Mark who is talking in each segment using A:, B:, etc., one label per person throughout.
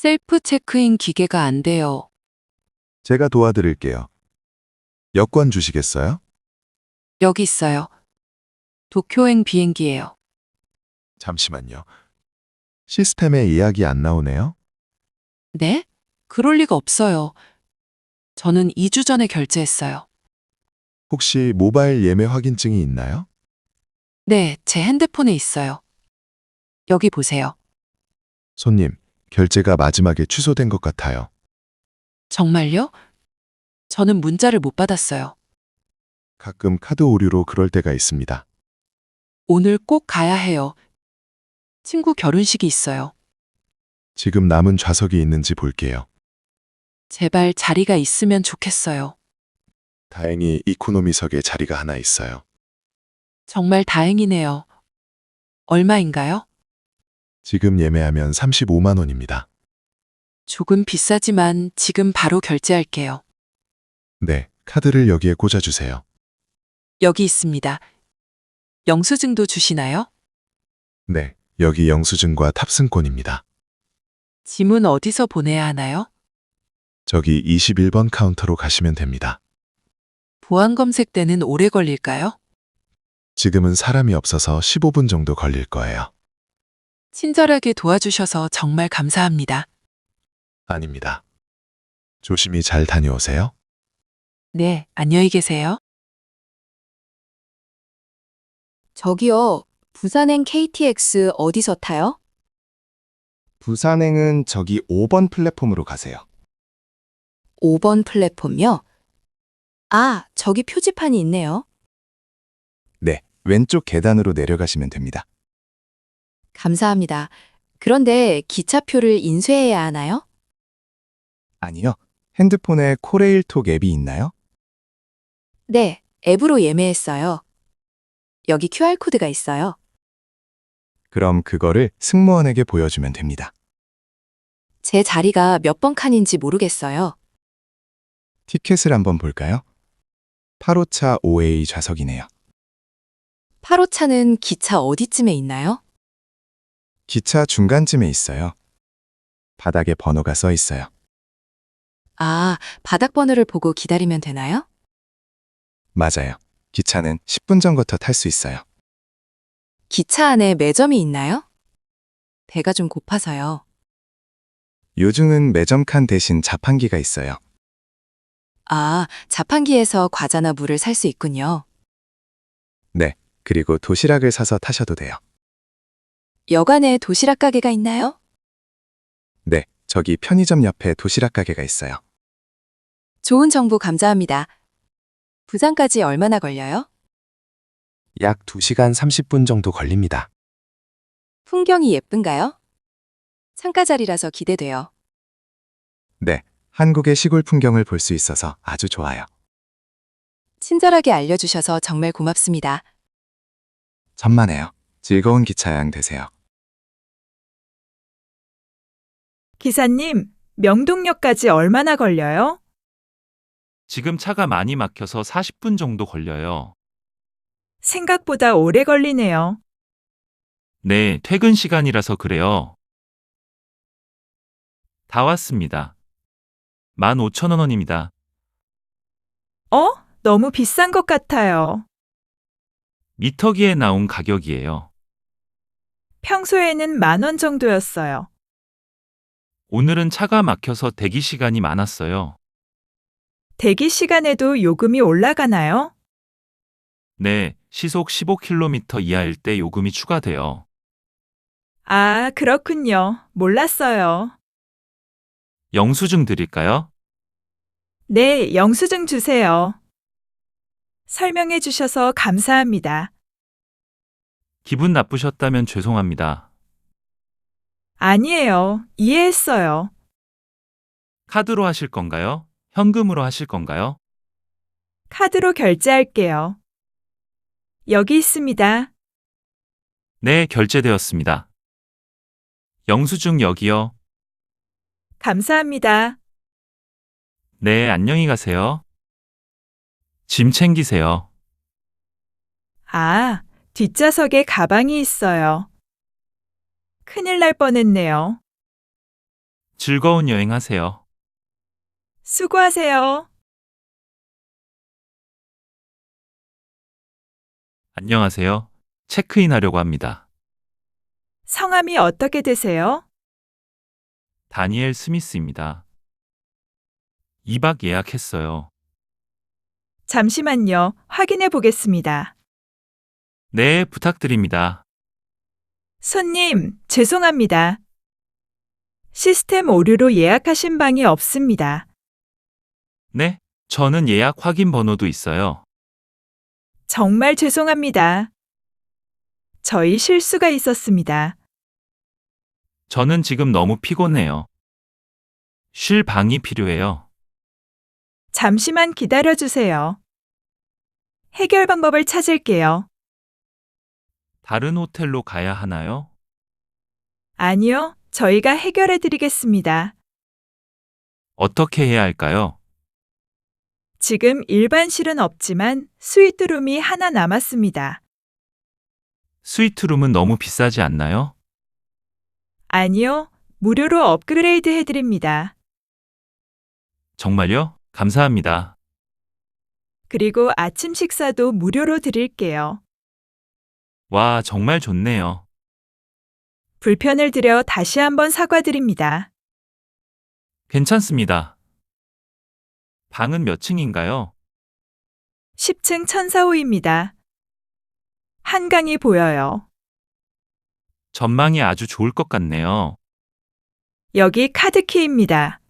A: 셀프 체크인 기계가 안 돼요.
B: 제가 도와드릴게요. 여권 주시겠어요?
A: 여기 있어요. 도쿄행 비행기예요.
B: 잠시만요. 시스템에 예약이 안 나오네요.
A: 네? 그럴 리가 없어요. 저는 2주 전에 결제했어요.
B: 혹시 모바일 예매 확인증이 있나요?
A: 네, 제 핸드폰에 있어요. 여기 보세요.
B: 손님, 결제가 마지막에 취소된 것 같아요.
A: 정말요? 저는 문자를 못 받았어요.
B: 가끔 카드 오류로 그럴 때가 있습니다.
A: 오늘 꼭 가야 해요. 친구 결혼식이 있어요.
B: 지금 남은 좌석이 있는지 볼게요.
A: 제발 자리가 있으면 좋겠어요.
B: 다행히 이코노미석에 자리가 하나 있어요.
A: 정말 다행이네요. 얼마인가요?
B: 지금 예매하면 35만 원입니다.
A: 조금 비싸지만 지금 바로 결제할게요.
B: 네, 카드를 여기에 꽂아주세요.
A: 여기 있습니다. 영수증도 주시나요?
B: 네, 여기 영수증과 탑승권입니다.
A: 짐은 어디서 보내야 하나요?
B: 저기 21번 카운터로 가시면 됩니다.
A: 보안 검색 때는 오래 걸릴까요?
B: 지금은 사람이 없어서 15분 정도 걸릴 거예요.
A: 친절하게 도와주셔서 정말 감사합니다.
B: 아닙니다. 조심히 잘 다녀오세요.
A: 네, 안녕히 계세요.
C: 저기요, 부산행 KTX 어디서 타요?
D: 부산행은 저기 5번 플랫폼으로 가세요.
C: 5번 플랫폼이요? 아, 저기 표지판이 있네요.
D: 네, 왼쪽 계단으로 내려가시면 됩니다.
C: 감사합니다. 그런데 기차표를 인쇄해야 하나요?
D: 아니요, 핸드폰에 코레일톡 앱이 있나요?
C: 네, 앱으로 예매했어요. 여기 QR코드가 있어요.
D: 그럼 그거를 승무원에게 보여주면 됩니다.
C: 제 자리가 몇 번 칸인지 모르겠어요.
D: 티켓을 한번 볼까요? 8호차 OA 좌석이네요.
C: 8호차는 기차 어디쯤에 있나요?
D: 기차 중간쯤에 있어요. 바닥에 번호가 써 있어요.
C: 아, 바닥 번호를 보고 기다리면 되나요?
D: 맞아요. 기차는 10분 전부터 탈 수 있어요.
C: 기차 안에 매점이 있나요? 배가 좀 고파서요.
D: 요즘은 매점 칸 대신 자판기가 있어요.
C: 아, 자판기에서 과자나 물을 살 수 있군요.
D: 네, 그리고 도시락을 사서 타셔도 돼요.
C: 여관에 도시락 가게가 있나요?
D: 네, 저기 편의점 옆에 도시락 가게가 있어요.
C: 좋은 정보 감사합니다. 부산까지 얼마나 걸려요?
D: 약 2시간 30분 정도 걸립니다.
C: 풍경이 예쁜가요? 창가 자리라서 기대돼요.
D: 네, 한국의 시골 풍경을 볼 수 있어서 아주 좋아요.
C: 친절하게 알려주셔서 정말 고맙습니다.
D: 천만에요. 즐거운 기차여행 되세요.
E: 기사님, 명동역까지 얼마나 걸려요?
F: 지금 차가 많이 막혀서 40분 정도 걸려요.
E: 생각보다 오래 걸리네요.
F: 네, 퇴근 시간이라서 그래요. 다 왔습니다. 15,000원입니다.
E: 너무 비싼 것 같아요.
F: 미터기에 나온 가격이에요.
E: 평소에는 10,000원 정도였어요.
F: 오늘은 차가 막혀서 대기 시간이 많았어요.
E: 대기 시간에도 요금이 올라가나요?
F: 네, 시속 15km 이하일 때 요금이 추가돼요.
E: 아, 그렇군요. 몰랐어요.
F: 영수증 드릴까요?
E: 네, 영수증 주세요. 설명해 주셔서 감사합니다.
F: 기분 나쁘셨다면 죄송합니다.
E: 아니에요. 이해했어요.
F: 카드로 하실 건가요? 현금으로 하실 건가요?
E: 카드로 결제할게요. 여기 있습니다.
F: 네, 결제되었습니다. 영수증 여기요.
E: 감사합니다.
F: 네, 안녕히 가세요. 짐 챙기세요.
E: 아, 뒷좌석에 가방이 있어요. 큰일 날 뻔했네요.
F: 즐거운 여행하세요.
E: 수고하세요.
F: 안녕하세요. 체크인 하려고 합니다.
E: 성함이 어떻게 되세요?
F: 다니엘 스미스입니다. 2박 예약했어요.
E: 잠시만요. 확인해 보겠습니다.
F: 네, 부탁드립니다.
E: 손님, 죄송합니다. 시스템 오류로 예약하신 방이 없습니다.
F: 네, 저는 예약 확인 번호도 있어요.
E: 정말 죄송합니다. 저희 실수가 있었습니다.
F: 저는 지금 너무 피곤해요. 쉴 방이 필요해요.
E: 잠시만 기다려 주세요. 해결 방법을 찾을게요.
F: 다른 호텔로 가야 하나요?
E: 아니요, 저희가 해결해 드리겠습니다.
F: 어떻게 해야 할까요?
E: 지금 일반실은 없지만 스위트룸이 하나 남았습니다.
F: 스위트룸은 너무 비싸지 않나요?
E: 아니요, 무료로 업그레이드 해 드립니다.
F: 정말요? 감사합니다.
E: 그리고 아침 식사도 무료로 드릴게요.
F: 와, 정말 좋네요.
E: 불편을 드려 다시 한번 사과드립니다.
F: 괜찮습니다. 방은 몇 층인가요?
E: 10층 1004호입니다. 한강이 보여요.
F: 전망이 아주 좋을 것 같네요.
E: 여기 카드키입니다.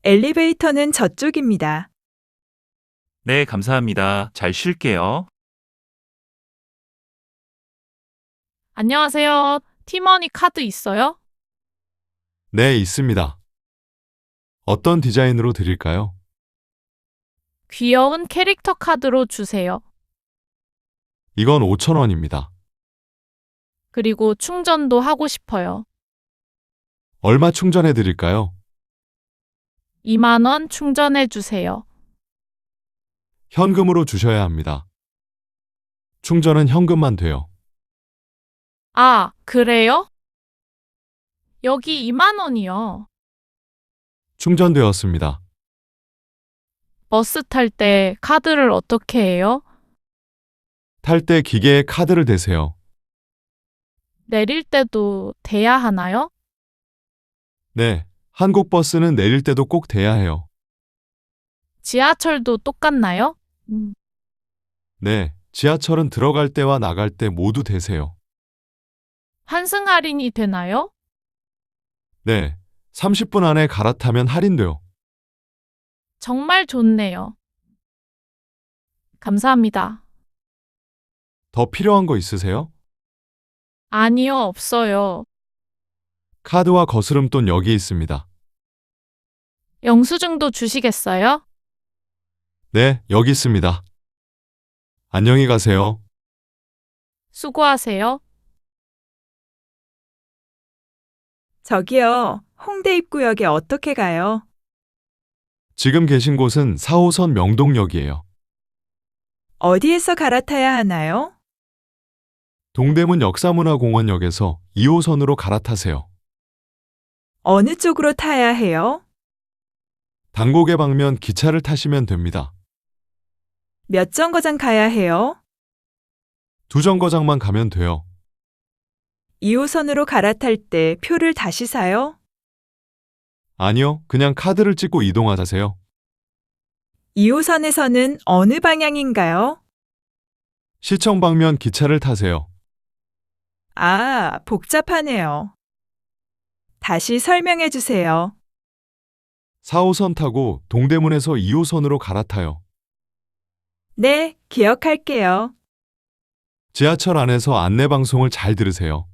E: 엘리베이터는 저쪽입니다.
F: 네, 감사합니다. 잘 쉴게요.
G: 안녕하세요. 티머니 카드 있어요?
B: 네, 있습니다. 어떤 디자인으로 드릴까요?
G: 귀여운 캐릭터 카드로 주세요.
B: 이건 5,000원입니다.
G: 그리고 충전도 하고 싶어요.
B: 얼마 충전해 드릴까요?
G: 2만 원 충전해 주세요.
B: 현금으로 주셔야 합니다. 충전은 현금만 돼요.
G: 아, 그래요? 여기 2만 원이요.
B: 충전되었습니다.
G: 버스 탈 때 카드를 어떻게 해요?
B: 탈 때 기계에 카드를 대세요.
G: 내릴 때도 대야 하나요?
B: 네, 한국 버스는 내릴 때도 꼭 대야 해요.
G: 지하철도 똑같나요?
B: 네, 지하철은 들어갈 때와 나갈 때 모두 대세요.
G: 환승 할인이 되나요?
B: 네, 30분 안에 갈아타면 할인돼요.
G: 정말 좋네요. 감사합니다.
B: 더 필요한 거 있으세요?
G: 아니요, 없어요.
B: 카드와 거스름돈 여기 있습니다.
G: 영수증도 주시겠어요?
B: 네, 여기 있습니다. 안녕히 가세요.
G: 수고하세요.
E: 저기요, 홍대 입구역에 어떻게 가요?
B: 지금 계신 곳은 4호선 명동역이에요.
E: 어디에서 갈아타야 하나요?
B: 동대문 역사문화공원역에서 2호선으로 갈아타세요.
E: 어느 쪽으로 타야 해요?
B: 당곡의 방면 기차를 타시면 됩니다.
E: 몇 정거장 가야 해요?
B: 2정거장만 가면 돼요.
E: 2호선으로 갈아탈 때 표를 다시 사요?
B: 아니요, 그냥 카드를 찍고 이동하세요.
E: 2호선에서는 어느 방향인가요?
B: 시청 방면 기차를 타세요.
E: 아, 복잡하네요. 다시 설명해 주세요.
B: 4호선 타고 동대문에서 2호선으로 갈아타요.
E: 네, 기억할게요.
B: 지하철 안에서 안내방송을 잘 들으세요.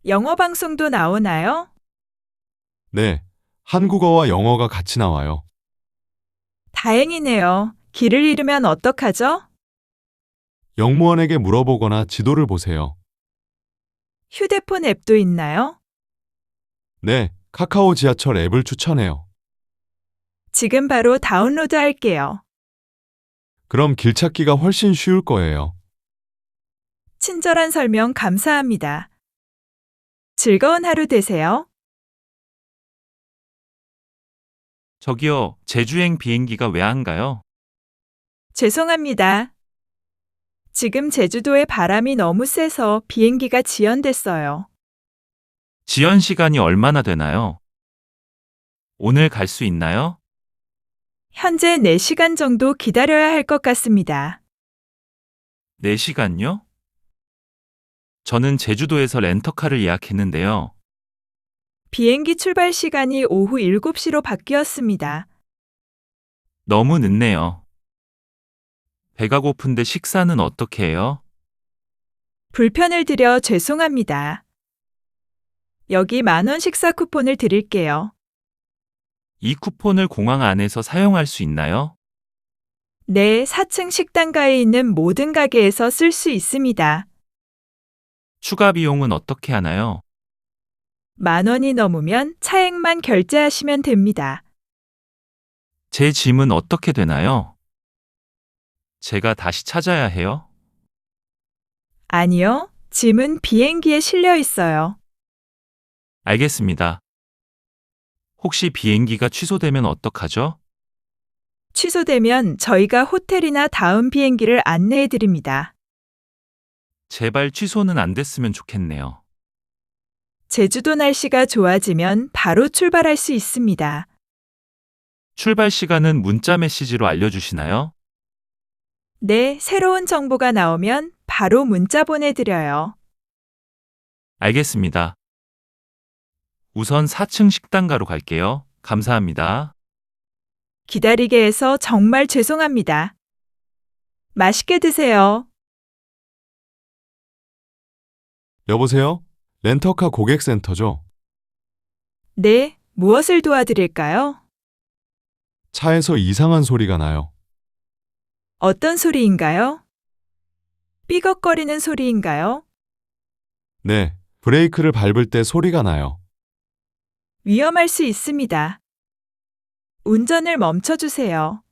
E: 영어 방송도 나오나요?
B: 네, 한국어와 영어가 같이 나와요.
E: 다행이네요. 길을 잃으면 어떡하죠?
B: 영무원에게 물어보거나 지도를 보세요.
E: 휴대폰 앱도 있나요?
B: 네, 카카오 지하철 앱을 추천해요.
E: 지금 바로 다운로드 할게요.
B: 그럼 길 찾기가 훨씬 쉬울 거예요.
E: 친절한 설명 감사합니다. 즐거운 하루 되세요.
F: 저기요, 제주행 비행기가 왜 안 가요?
E: 죄송합니다. 지금 제주도에 바람이 너무 세서 비행기가 지연됐어요.
F: 지연 시간이 얼마나 되나요? 오늘 갈 수 있나요?
E: 현재 4시간 정도 기다려야 할 것 같습니다.
F: 4시간요? 저는 제주도에서 렌터카를 예약했는데요.
E: 비행기 출발 시간이 오후 7시로 바뀌었습니다.
F: 너무 늦네요. 배가 고픈데 식사는 어떻게 해요?
E: 불편을 드려 죄송합니다. 여기 10,000원 식사 쿠폰을 드릴게요.
F: 이 쿠폰을 공항 안에서 사용할 수 있나요?
E: 네, 4층 식당가에 있는 모든 가게에서 쓸 수 있습니다.
F: 추가 비용은 어떻게 하나요?
E: 10,000원이 넘으면 차액만 결제하시면 됩니다.
F: 제 짐은 어떻게 되나요? 제가 다시 찾아야 해요?
E: 아니요, 짐은 비행기에 실려 있어요.
F: 알겠습니다. 혹시 비행기가 취소되면 어떡하죠?
E: 취소되면 저희가 호텔이나 다음 비행기를 안내해 드립니다.
F: 제발 취소는 안 됐으면 좋겠네요.
E: 제주도 날씨가 좋아지면 바로 출발할 수 있습니다.
F: 출발 시간은 문자 메시지로 알려주시나요?
E: 네, 새로운 정보가 나오면 바로 문자 보내드려요.
F: 알겠습니다. 우선 4층 식당가로 갈게요. 감사합니다.
E: 기다리게 해서 정말 죄송합니다. 맛있게 드세요.
B: 여보세요? 렌터카 고객센터죠?
E: 네, 무엇을 도와드릴까요?
B: 차에서 이상한 소리가 나요.
E: 어떤 소리인가요? 삐걱거리는 소리인가요?
B: 네, 브레이크를 밟을 때 소리가 나요.
E: 위험할 수 있습니다. 운전을 멈춰주세요.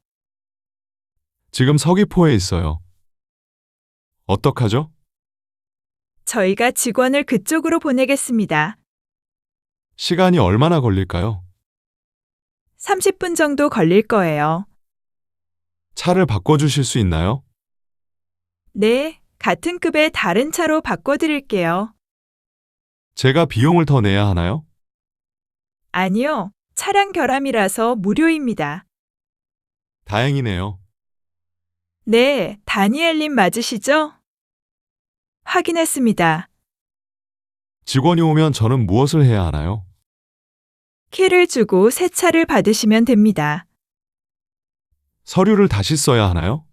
B: 지금 서귀포에 있어요. 어떡하죠?
E: 저희가 직원을 그쪽으로 보내겠습니다.
B: 시간이 얼마나 걸릴까요?
E: 30분 정도 걸릴 거예요.
B: 차를 바꿔주실 수 있나요?
E: 네, 같은 급의 다른 차로 바꿔드릴게요.
B: 제가 비용을 더 내야 하나요?
E: 아니요, 차량 결함이라서 무료입니다.
B: 다행이네요.
E: 네, 다니엘님 맞으시죠? 확인했습니다.
B: 직원이 오면 저는 무엇을 해야 하나요?
E: 키를 주고 새 차를 받으시면 됩니다.
B: 서류를 다시 써야 하나요?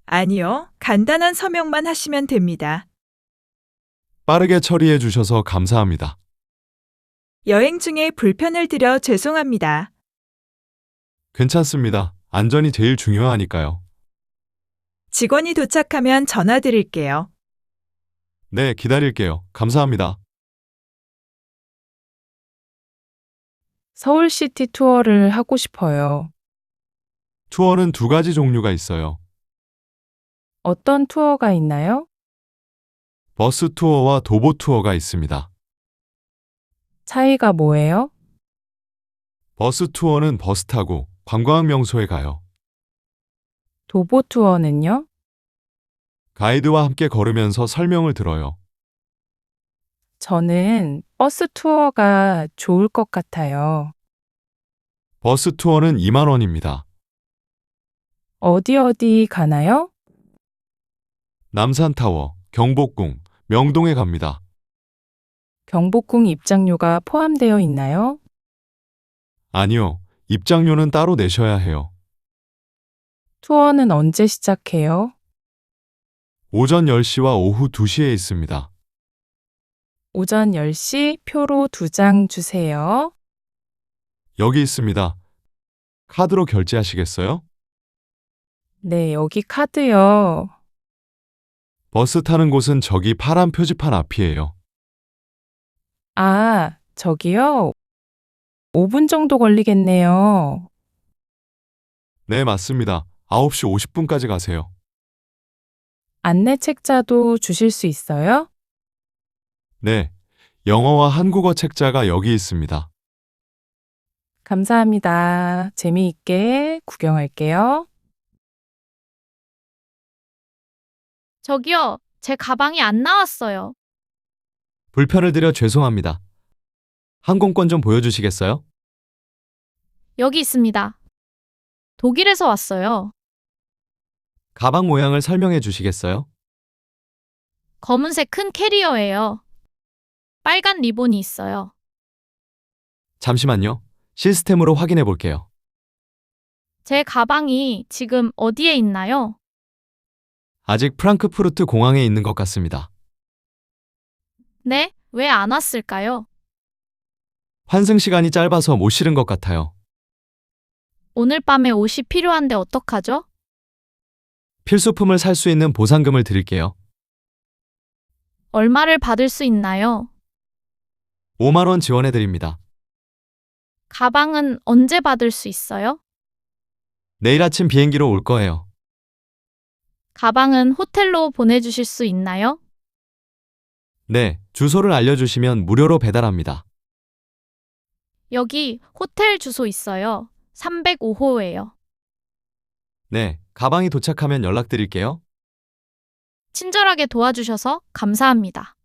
E: 아니요, 간단한 서명만 하시면 됩니다.
B: 빠르게 처리해 주셔서 감사합니다.
E: 여행 중에 불편을 드려 죄송합니다.
B: 괜찮습니다. 안전이 제일 중요하니까요.
E: 직원이 도착하면 전화 드릴게요.
B: 네, 기다릴게요. 감사합니다.
H: 서울시티 투어를 하고 싶어요.
B: 투어는 2가지 종류가 있어요.
H: 어떤 투어가 있나요?
B: 버스 투어와 도보 투어가 있습니다.
H: 차이가 뭐예요?
B: 버스 투어는 버스 타고 관광 명소에 가요.
H: 도보 투어는요?
B: 가이드와 함께 걸으면서 설명을 들어요.
H: 저는 버스 투어가 좋을 것 같아요.
B: 버스 투어는 2만 원입니다.
H: 어디 가나요?
B: 남산타워, 경복궁, 명동에 갑니다.
H: 경복궁 입장료가 포함되어 있나요?
B: 아니요, 입장료는 따로 내셔야 해요.
H: 투어는 언제 시작해요?
B: 오전 10시와 오후 2시에 있습니다.
H: 오전 10시 표로 2장 주세요.
B: 여기 있습니다. 카드로 결제하시겠어요?
H: 네, 여기 카드요.
B: 버스 타는 곳은 저기 파란 표지판 앞이에요.
H: 아, 저기요. 5분 정도 걸리겠네요.
B: 네, 맞습니다. 9시 50분까지 가세요.
H: 안내 책자도 주실 수 있어요?
B: 네, 영어와 한국어 책자가 여기 있습니다.
H: 감사합니다. 재미있게 구경할게요.
G: 저기요, 제 가방이 안 나왔어요.
B: 불편을 드려 죄송합니다. 항공권 좀 보여주시겠어요?
G: 여기 있습니다. 독일에서 왔어요.
B: 가방 모양을 설명해 주시겠어요?
G: 검은색 큰 캐리어예요. 빨간 리본이 있어요.
B: 잠시만요. 시스템으로 확인해 볼게요.
G: 제 가방이 지금 어디에 있나요?
B: 아직 프랑크푸르트 공항에 있는 것 같습니다.
G: 네? 왜 안 왔을까요?
B: 환승 시간이 짧아서 못 실은 것 같아요.
G: 오늘 밤에 옷이 필요한데 어떡하죠?
B: 필수품을 살 수 있는 보상금을 드릴게요.
G: 얼마를 받을 수 있나요?
B: 5만 원 지원해 드립니다.
G: 가방은 언제 받을 수 있어요?
B: 내일 아침 비행기로 올 거예요.
G: 가방은 호텔로 보내주실 수 있나요?
B: 네, 주소를 알려주시면 무료로 배달합니다.
G: 여기 호텔 주소 있어요. 305호예요.
B: 네, 가방이 도착하면 연락드릴게요.
G: 친절하게 도와주셔서 감사합니다.